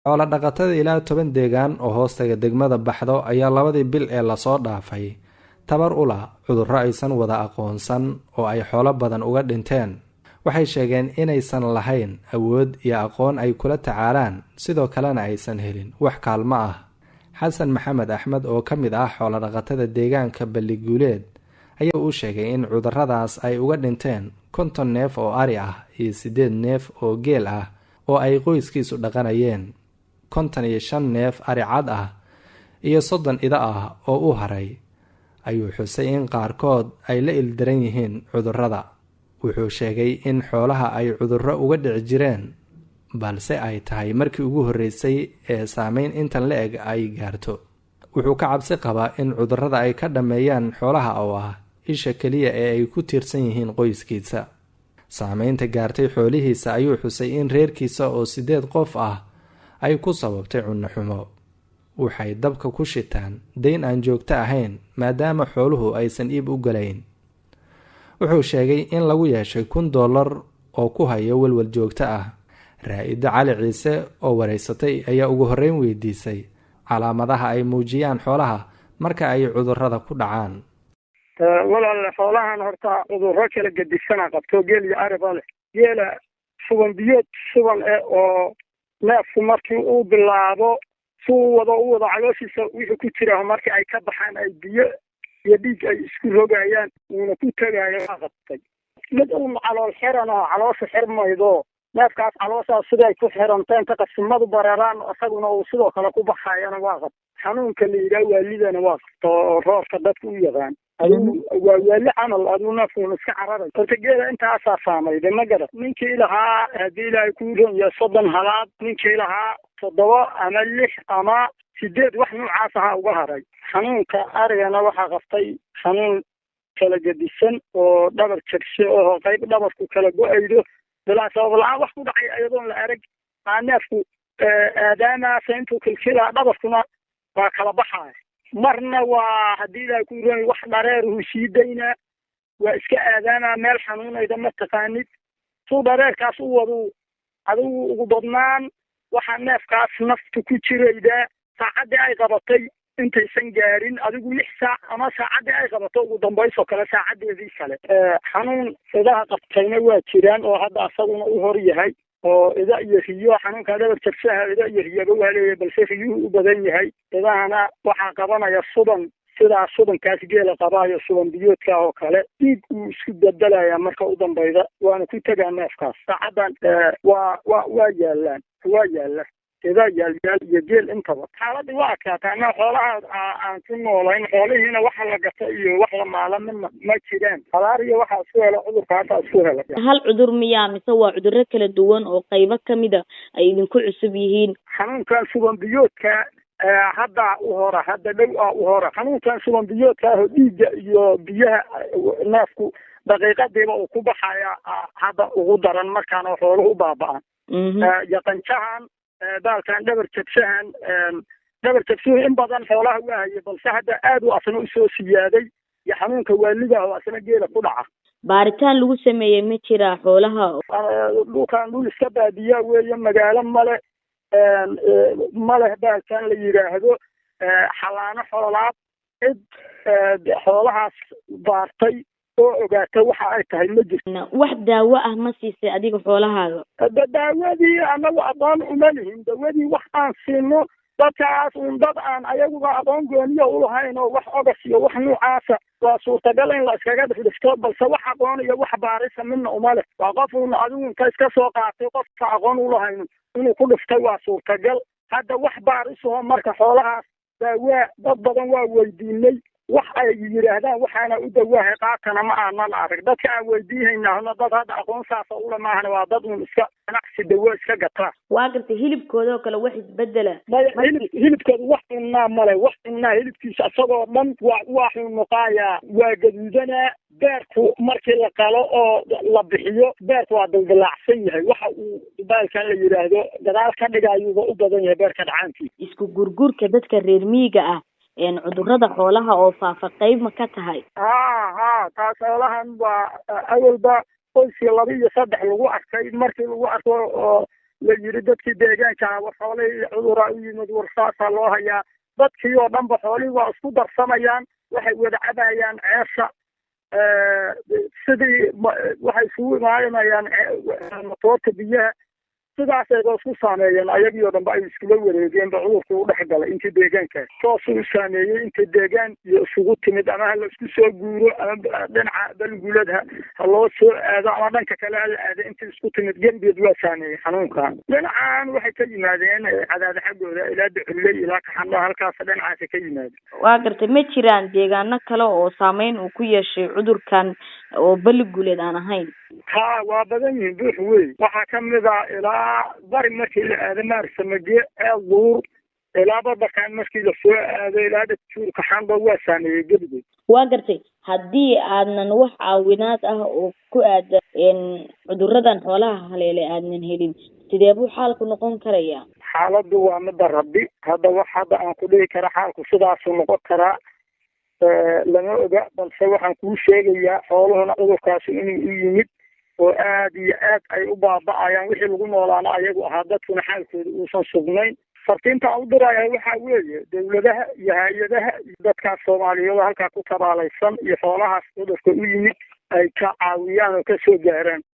Xoolo dhaqatada ilaa 10 deegaan oo hoostaga degmada Baxdo ayaa labadii bil ee la soo dhaafay tabar u la cudurro aysan wada aqoonsan oo ay xoolo badan uga dhinteen. Waxay sheegeen inaysan lahayn awood iyo aqoon ay kula tacaalaan, sidoo kalena aysan helin wax kaalmo ah. Xasan Maxamed Axmed oo ka mid ah xoolo dhaqatada deegaanka Baliguuleed ayaa u sheegay in cudurradaas ay uga dhinteen 50 neef oo ari ah iyo 8 neef oo geel ah oo ay qoyskiisu dhaqanayeen. 55 neef ari cad ah iyo 30 ida ah oo u haray. Ayuu xusay in qaarkood ay la ildaran yihiin cudurrada. Wuxuu sheegay in xoolaha ay cudurro uga dhici jireen, balse ay tahay markii ugu horreysay ee saameyn intan la eg ay gaarto. Wuxuu ka cabsi qabaa in cudurrada ay ka dhameeyaan xoolaha oo ah isha kaliya ee ay ku tiirsan yihiin qoyskiisa. Saameynta gaartay xoolihiisa ayuu xusay in reerkiisa oo 8 qof ah ay ku sababtay cunno xumo. Waxay dabka ku shitaan dayn aan joogto ahayn maadaama xooluhu aysan iib u galayn. Wuxuu sheegay in lagu yeeshay $1,000 oo ku hayo walwal joogto ah. Raa'ida Cali Ciise oo wareysatay ayaa ugu horreyn weydiisay calaamadaha ay muujiyaan xoolaha marka ay cudurrada ku dhacaan. walaal xoolahan horta cudurro kala gedisan qabto geel iyo ari leh. geela shuban biyood shuban oo neefku markii uu bilaabo suu wada calooshiisa wixii ku jira markii ay ka baxaan ay biyo iyo dhiig ay isku rogayaan uuna ku tagayo qabtay. mid uu calool xiran oo caloosha xirmaydo neefkaas caloosha siday ku xiranteen ta qasimadu bararaan asaguna uu sidoo kale ku baxayana waa qab. xanuunka la yiraahdo waalidana waa qabto roorka dadku u yaqaan. waa waali camal aduu neefku iska cararay. horta geela intaasaa saamayday ma garad. ninkii lahaa haddii ilaahay ku ron yahay 30 halaad, ninkii lahaa 7 ama 6 ama 8 wax noocaas ah uga haray. xanuunka arigana waxaa qabtay xanuun kala gedisan oo dhabar jabsho oo qayb dhabarku kala go'aydo bilaa sabab la'aan wax ku dhacay ayadoon la arag. neefku aadaama intuu kilkilaa dhabarkuna waa kala baxaya. marna waa haddii ilaahay ku ron wax dhareeruhu sii daynaa waa iska aadaama meel xanuunayda ma taqaanid. suu dhareerkaas u wadu adigu ugu badnaan waxaa neefkaas naftu ku jiraydaa saacaddii ay qabatay intaysan gaarin adigu 6 saac ama saacaddii ay qabato ugu dambaysoo kale saacadeedii kale. xanuun idaha qabtayna waa jiraan oo hadda asaguna u hor yahay oo ida iyo riyo xanuunka dhabar jabsaha ida iyo riyaba waa leeyahay balse riyuhu u badan yahay. idahana waxaa qabanaya suban sidaa subankaas geela qabaayo suban biyoodka oo kale dhiig uu isku bedelaya marka u dambayda waana ku tagaa neefkaas. saacadan waa yaalaan idaa yaal iyo geel intaba xaaladii waa adkaataa. ana xoolaha aan ku noolayn xoolihiina waxa la gato iyo wax la maala midna ma jiraan. alaariya waxaa isku hela cudurka hadda isku hela. hal cudur miyaa mise waa cudurro kala duwan oo qaybo kamida ay idinku cusub yihiin? xanuunkan suban biyoodka hadda u hora hadda dhow u hora. xanuunkan suban biyoodka oo dhiigga iyo biyaha neefku daqiiqadiiba uu ku baxaya hadda ugu daran markaana xooluhu u baaba'an. yaqanjahan baalkan dhabar jabsuhu in badan xoolaha waa hayay balse hadda aad u asna usoo siyaaday iyo xanuunka waaliga oo asna geela ku dhaca. baaritaan lagu sameeyey ma jiraa xoolaha? dhulkan dhul iska baadiyaa weeye magaalo male baalkan la yiraahdo xalaano xoolaad cid xoolahaas baartay oo ogaata waxa ay tahay ma jirto. wax daawo ah ma siisay adiga xoolahaaga? daawadii anagu aqoon uma lihin. daawadii wax aan siino dadkaas dad aan ayaguba aqoon gooniya u lahayn oo wax ogas iyo wax noocaasa waa suurtagal in la iskaga dhifto balse wax aqoon iyo wax baarisa midna uma leh. waa qof uuna adigu inta iska soo qaatay qofka aqoon u lahayn inuu ku dhiftay waa suurtagal. hadda wax baarisoo marka xoolahaas daawaa dad badan waa weydiinay wax ay yiraahdaan waxaana u dawaahay qaatana ma aanan arag. dadka aan weydiinayna dad hadda aqoon saas u la maahan waa dad uun iska ganacsi dawo iska gataa. waa gartay hilibkooda oo kale wax isbedela? hilibkooda wax innaa male wax innaa hilibkiisa isagoo dhan waa xunuqaaya waa gaduudanaa. beerku markii la qalo oo la bixiyo beerku waa dildilaacsan yahay. waxa uu baalkan la yiraahdo gadaal ka dhigayuuba u badan yahay beerka dhacaankiisa. isku gurgurka dadka reer miyiga ah cudurrada xoolaha oo faafa qayb ma ka tahay? taas xoolahan waa awalba qoyskii 2 iyo 3 lagu arkay. markii lagu arko oo la yiri dadkii deegaanka war xoolihii cuduraa u yimid war saasaa loo hayaa dadkii oo dhanba xoolihii waa isku darsamayaan waxay wada cabayaan ceesha sidii waxay isugu imaanayaan matoorka biyaha sidaas ayba isku saameeyeen ayagii oo dhanba ay iskula wareegeen ba cudurkii u dhex galay intii deegaanka toosuu u saameeyey inta deegaan iyo isugu timid ama ha la isku soo guuro ama dhinaca balguulad ha loo soo aado ama dhanka kale ha la aado inta isku timid gembied waa saameeyey xanuunkan dhinacan waxay ka yimaadeen cadaada xaggooda ilaa duxulle ilaa kaxandho halkaas dhinacaasa ka yimaadeen waa gartay ma jiraan deegaano kale oo saameyn uu ku yeeshay cudurkan oo balguuleed aan ahayn ha waa badan yihiin buux wey waxaa kamid a ilaa bari markii la aado maarsamage duur ilaa badakaan markii lasoo aado ilaa dhatuur kaxandho waa saameeyey gebigood waa gartay haddii aadnan wax caawinaad ah oo ku aadan cuduradan xoolaha haleele aadnan helin sidee buu xaalku noqon karaya xaaladu waa midda rabbi hadda aan ku dhihi kara xaalku sidaasuu noqon karaa lama oga balse waxaan kuu sheegayaa xooluhuna cudurkaasi inuu u yimid oo aad iyo aad ay u baaba'ayaan wixii lagu noolaana ayagu ahaa dadkuna xaalkooda uusan sugnayn fartiinta aan u diraya waxaa weeye dawladaha iyo hay-adaha iyo dadkaas soomaaliyeed halkaa ku tabaalaysan iyo xoolahaas cudurka u yimid ay ka caawiyaan oo ka soo gaaraan